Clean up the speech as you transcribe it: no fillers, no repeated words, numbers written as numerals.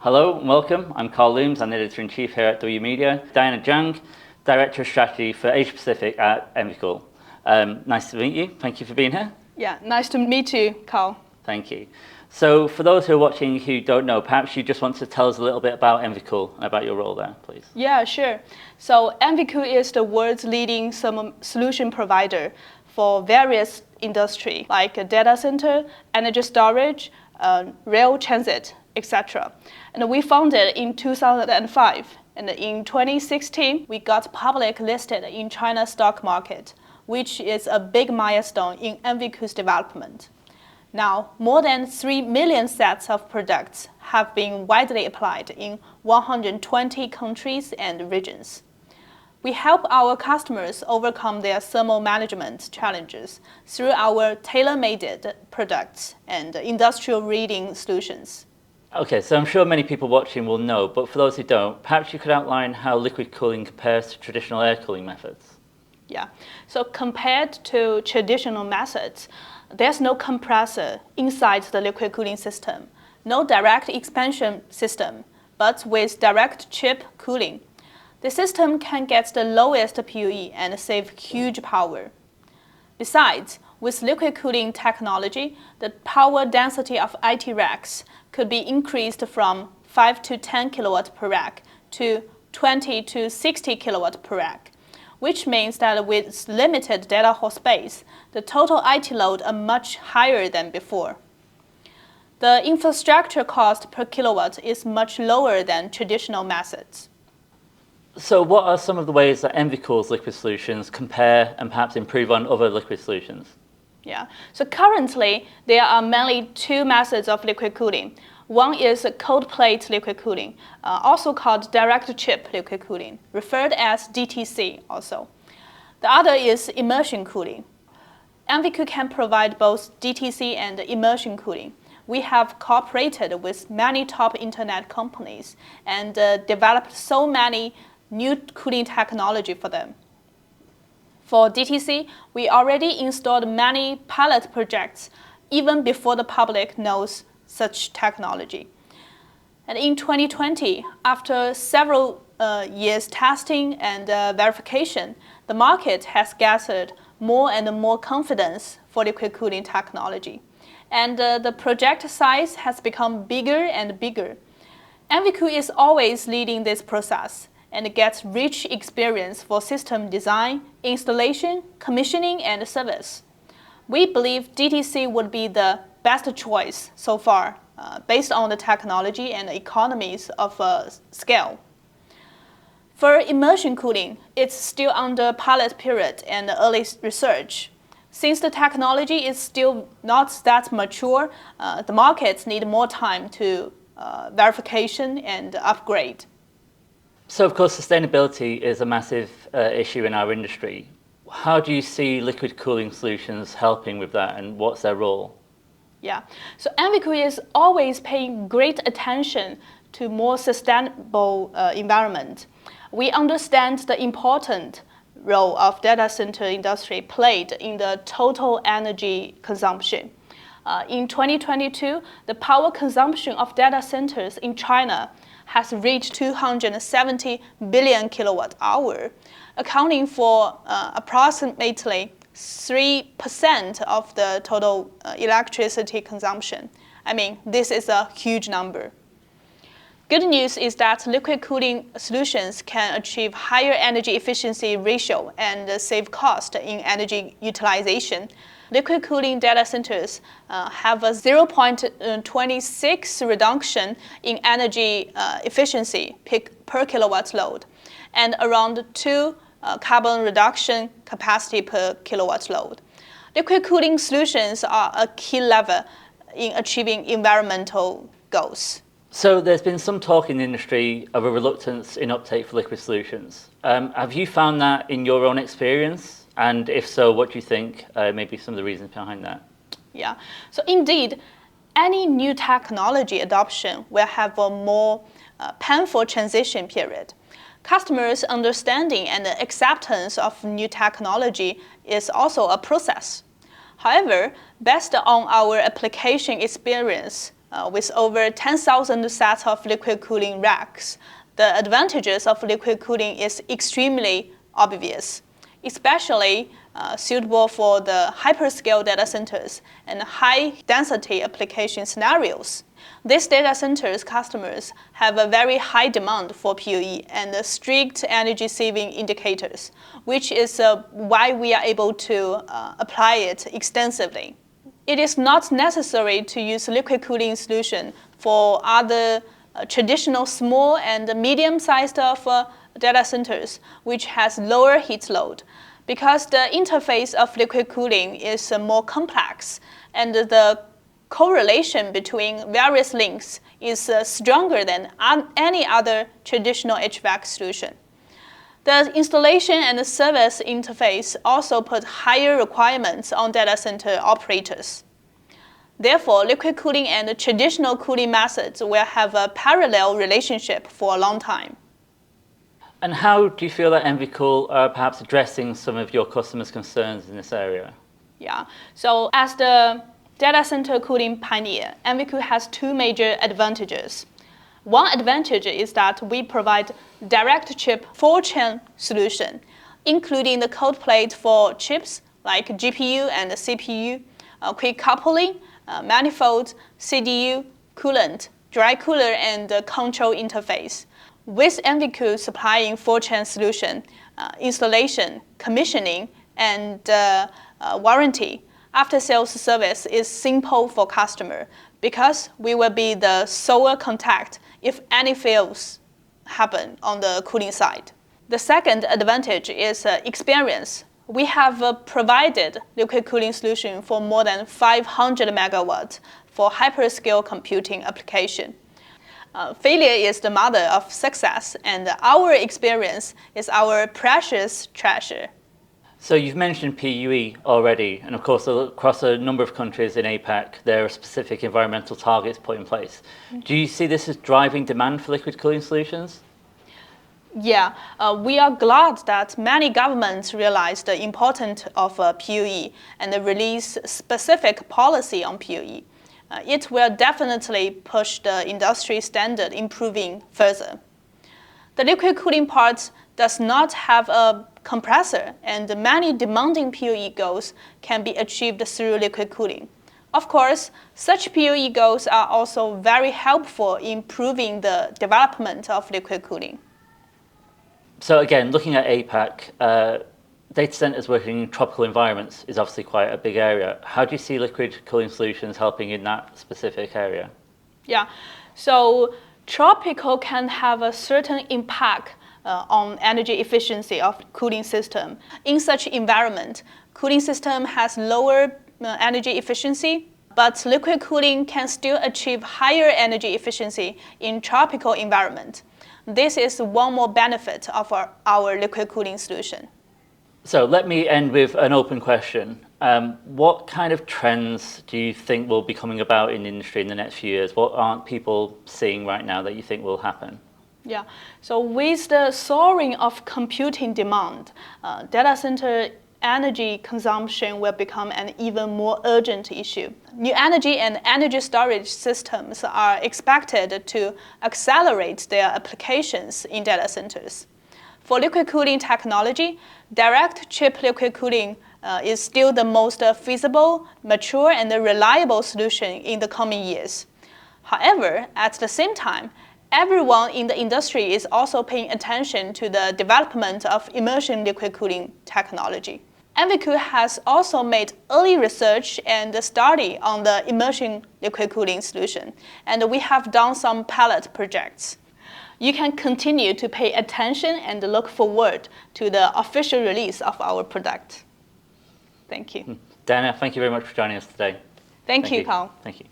Hello and welcome. I'm Carl Looms, I'm the Editor-in-Chief here at W Media. Diana Zhang, Director of Strategy for Asia Pacific at Envicool. Nice to meet you. Thank you for being here. Yeah, nice to meet you, Carl. Thank you. So for those who are watching who don't know, perhaps you just want to tell us a little bit about Envicool and about your role there, please. Yeah, sure. So Envicool is the world's leading solution provider for various industries like data center, energy storage, rail transit, etc. And we founded in 2005. And in 2016, we got public listed in China stock market, which is a big milestone in Envicool's development. Now, more than 3 million sets of products have been widely applied in 120 countries and regions. We help our customers overcome their thermal management challenges through our tailor-made products and industrial reading solutions. Okay, so I'm sure many people watching will know, but for those who don't, perhaps you could outline how liquid cooling compares to traditional air cooling methods. Yeah, so compared to traditional methods, there's no compressor inside the liquid cooling system, no direct expansion system, but with direct chip cooling. The system can get the lowest PUE and save huge power. Besides, with liquid cooling technology, the power density of IT racks could be increased from 5 to 10 kilowatt per rack to 20 to 60 kilowatt per rack, which means that with limited data hall space, the total IT load are much higher than before. The infrastructure cost per kilowatt is much lower than traditional methods. So what are some of the ways that Envicool's liquid solutions compare and perhaps improve on other liquid solutions? Yeah, so currently there are mainly two methods of liquid cooling. One is cold plate liquid cooling, also called direct chip liquid cooling, referred as DTC also. The other is immersion cooling. Envicool can provide both DTC and immersion cooling. We have cooperated with many top internet companies and developed so many new cooling technology for them. For DTC, we already installed many pilot projects even before the public knows such technology. And in 2020, after several years testing and verification, the market has gathered more and more confidence for liquid cooling technology. And the project size has become bigger and bigger. Envicool is always leading this process and gets rich experience for system design, installation, commissioning, and service. We believe DTC would be the best choice so far, based on the technology and economies of scale. For immersion cooling, it's still under pilot period and early research. Since the technology is still not that mature, the markets need more time to verification and upgrade. So of course, sustainability is a massive issue in our industry. How do you see liquid cooling solutions helping with that, and what's their role? Yeah, so Envicool is always paying great attention to more sustainable environment. We understand the important role of data center industry played in the total energy consumption. In 2022, the power consumption of data centers in China has reached 270 billion kilowatt hour, accounting for approximately 3% of the total electricity consumption. I mean, this is a huge number. Good news is that liquid cooling solutions can achieve higher energy efficiency ratio and save cost in energy utilization. Liquid cooling data centers have a 0.26 reduction in energy efficiency per kilowatt load and around 2 carbon reduction capacity per kilowatt load. Liquid cooling solutions are a key lever in achieving environmental goals. So there's been some talk in the industry of a reluctance in uptake for liquid solutions. Have you found that in your own experience? And if so, what do you think may be some of the reasons behind that? Yeah, so indeed, any new technology adoption will have a more painful transition period. Customers' understanding and acceptance of new technology is also a process. However, based on our application experience, with over 10,000 sets of liquid cooling racks. The advantages of liquid cooling is extremely obvious, especially suitable for the hyperscale data centers and high-density application scenarios. These data centers customers have a very high demand for PUE and strict energy-saving indicators, which is why we are able to apply it extensively. It is not necessary to use liquid cooling solution for other traditional small and medium-sized data centers, which has lower heat load, because the interface of liquid cooling is more complex and the correlation between various links is stronger than any other traditional HVAC solution. The installation and service interface also put higher requirements on data center operators. Therefore, liquid cooling and traditional cooling methods will have a parallel relationship for a long time. And how do you feel that Envicool are perhaps addressing some of your customers' concerns in this area? Yeah, so as the data center cooling pioneer, Envicool has two major advantages. One advantage is that we provide direct chip full-chain solution, including the cold plate for chips like GPU and CPU, quick coupling, manifold, CDU, coolant, dry cooler, and control interface. With Envicool supplying full-chain solution, installation, commissioning, and warranty, after-sales service is simple for customer because we will be the sole contact if any fails happen on the cooling side. The second advantage is experience. We have provided liquid cooling solution for more than 500 megawatts for hyperscale computing application. Failure is the mother of success, and our experience is our precious treasure. So you've mentioned PUE already, and of course across a number of countries in APAC, there are specific environmental targets put in place. Do you see this as driving demand for liquid cooling solutions? Yeah, we are glad that many governments realize the importance of PUE and release specific policy on PUE. It will definitely push the industry standard improving further. The liquid cooling part does not have a compressor, and many demanding PUE goals can be achieved through liquid cooling. Of course, such PUE goals are also very helpful in improving the development of liquid cooling. So again, looking at APAC, data centers working in tropical environments is obviously quite a big area. How do you see liquid cooling solutions helping in that specific area? Yeah, so tropical can have a certain impact on energy efficiency of cooling system. In such environment, cooling system has lower energy efficiency, but liquid cooling can still achieve higher energy efficiency in tropical environment. This is one more benefit of our liquid cooling solution. So let me end with an open question. What kind of trends do you think will be coming about in the industry in the next few years? What aren't people seeing right now that you think will happen? Yeah, so with the soaring of computing demand, data center energy consumption will become an even more urgent issue. New energy and energy storage systems are expected to accelerate their applications in data centers. For liquid cooling technology, direct chip liquid cooling is still the most feasible, mature, and reliable solution in the coming years. However, at the same time, everyone in the industry is also paying attention to the development of immersion liquid cooling technology. Envicool has also made early research and study on the immersion liquid cooling solution, and we have done some pilot projects. You can continue to pay attention and look forward to the official release of our product. Thank you. Dana, thank you very much for joining us today. Thank you, Carl. Thank you.